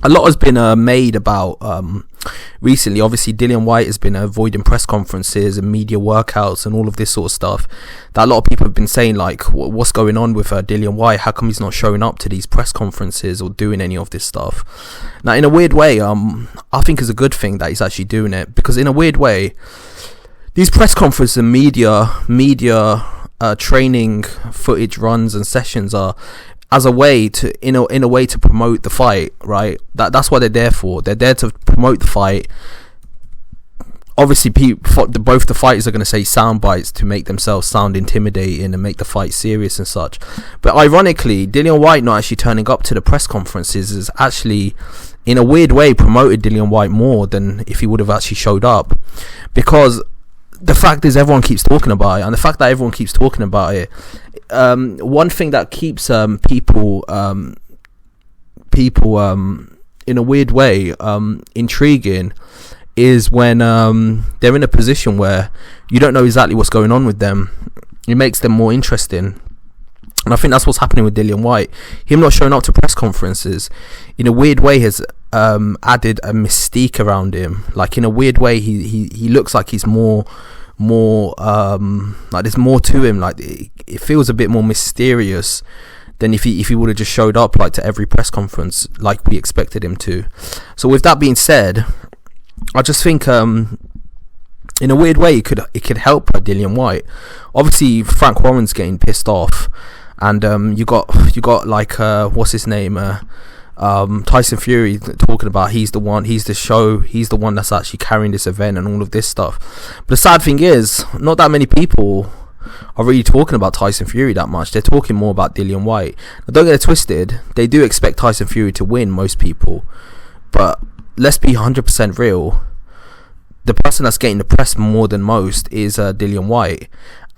a lot has been made about recently. Obviously, Dillian White has been avoiding press conferences and media workouts and all of this sort of stuff. That a lot of people have been saying, like, what's going on with Dillian White? How come he's not showing up to these press conferences or doing any of this stuff? Now, in a weird way, I think it's a good thing that he's actually doing it, because in a weird way, these press conferences and media training footage runs and sessions are as a way to in a way to promote the fight, right? That's what they're there for. They're there to promote the fight. Obviously, both the fighters are going to say sound bites to make themselves sound intimidating and make the fight serious and such. But ironically, Dillian White not actually turning up to the press conferences is actually, in a weird way, promoted Dillian White more than if he would have actually showed up. Because the fact is, everyone keeps talking about it, and the fact that everyone keeps talking about it, one thing that keeps people in a weird way intriguing is when they're in a position where you don't know exactly what's going on with them. It makes them more interesting. And I think that's what's happening with Dillian White. Him not showing up to press conferences, in a weird way, has added a mystique around him. Like, in a weird way, he looks like he's more like there's more to him. Like, it feels a bit more mysterious than if he would have just showed up, like, to every press conference like we expected him to. So with that being said, I just think in a weird way it could help Dillian White. Obviously, Frank Warren's getting pissed off, and you got like what's his name, Tyson Fury talking about he's the one that's actually carrying this event and all of this stuff. But the sad thing is, not that many people are really talking about Tyson Fury that much. They're talking more about Dillian White. Now, don't get it twisted, they do expect Tyson Fury to win, most people, but let's be 100% real. The person that's getting the press more than most is Dillian White.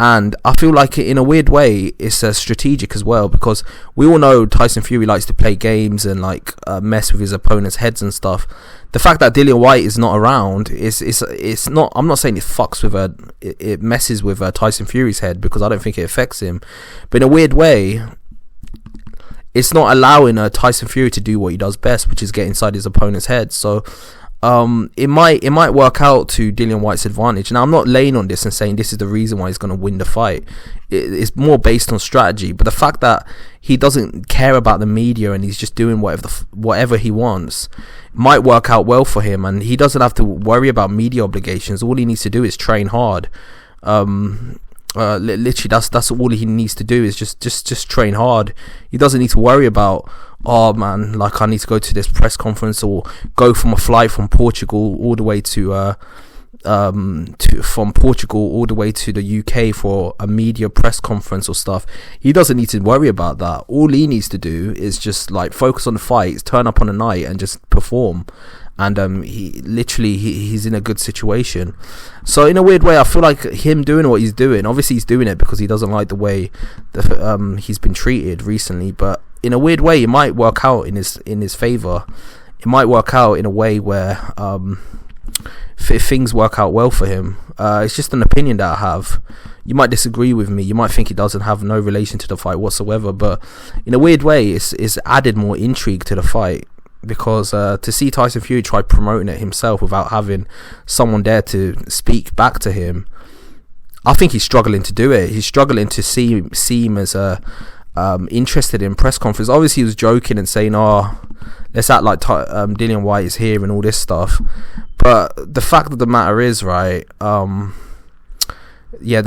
And I feel like, in a weird way, it's strategic as well, because we all know Tyson Fury likes to play games and like mess with his opponent's heads and stuff. The fact that Dillian White is not around it's not. I'm not saying it fucks with it messes with Tyson Fury's head, because I don't think it affects him. But in a weird way, it's not allowing Tyson Fury to do what he does best, which is get inside his opponent's head. So it might work out to Dillian White's advantage. Now, I'm not laying on this and saying this is the reason why he's going to win the fight. It's more based on strategy. But the fact that he doesn't care about the media and he's just doing whatever he wants might work out well for him, and he doesn't have to worry about media obligations. All he needs to do is train hard. Literally, that's all he needs to do is just train hard. He doesn't need to worry about, oh man, like, I need to go to this press conference or go from a flight from Portugal all the way to the UK for a media press conference or stuff. He doesn't need to worry about that. All he needs to do is just like focus on the fights, turn up on the night and just perform. And he's in a good situation. So in a weird way, I feel like him doing what he's doing, obviously he's doing it because he doesn't like the way he's been treated recently, but in a weird way, it might work out in his favor. It might work out in a way where if things work out well for him. It's just an opinion that I have. You might disagree with me. You might think it doesn't have no relation to the fight whatsoever, but in a weird way, it's added more intrigue to the fight. Because to see Tyson Fury try promoting it himself without having someone there to speak back to him, I think he's struggling to do it. He's struggling to seem as interested in press conference. Obviously, he was joking and saying, "Oh, let's act like Dillian White is here" and all this stuff. But the fact of the matter is, right? The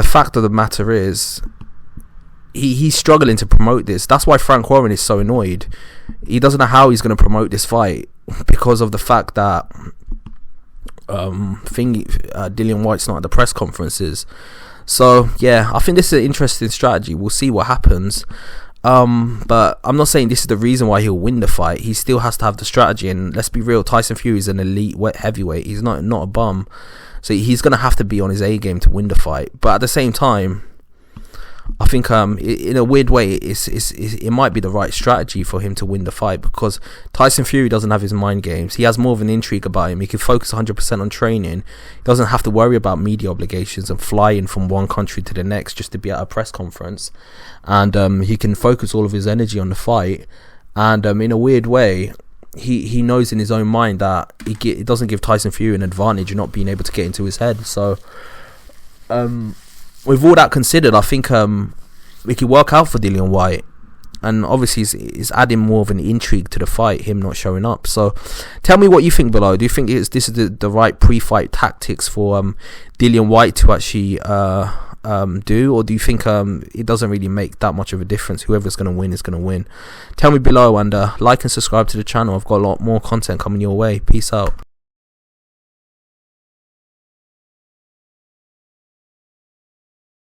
fact of the matter is, he's struggling to promote this. That's why Frank Warren is so annoyed. He doesn't know how he's going to promote this fight because of the fact that Dillian White's not at the press conferences. So yeah, I think this is an interesting strategy. We'll see what happens. But I'm not saying this is the reason why he'll win the fight. He still has to have the strategy. And let's be real, Tyson Fury is an elite heavyweight. He's not a bum. So he's going to have to be on his A game to win the fight. But at the same time, I think in a weird way it might be the right strategy for him to win the fight, because Tyson Fury doesn't have his mind games. He has more of an intrigue about him. He can focus 100% on training. He doesn't have to worry about media obligations and flying from one country to the next just to be at a press conference, and he can focus all of his energy on the fight. And in a weird way, he knows in his own mind that it doesn't give Tyson Fury an advantage in not being able to get into his head. So with all that considered, I think it could work out for Dillian White. And obviously it's adding more of an intrigue to the fight, him not showing up. So tell me what you think below. Do you think this is the right pre-fight tactics for Dillian White to actually do, or do you think it doesn't really make that much of a difference? Whoever's going to win is going to win. Tell me below, and like and subscribe to the channel. I've got a lot more content coming your way. Peace out.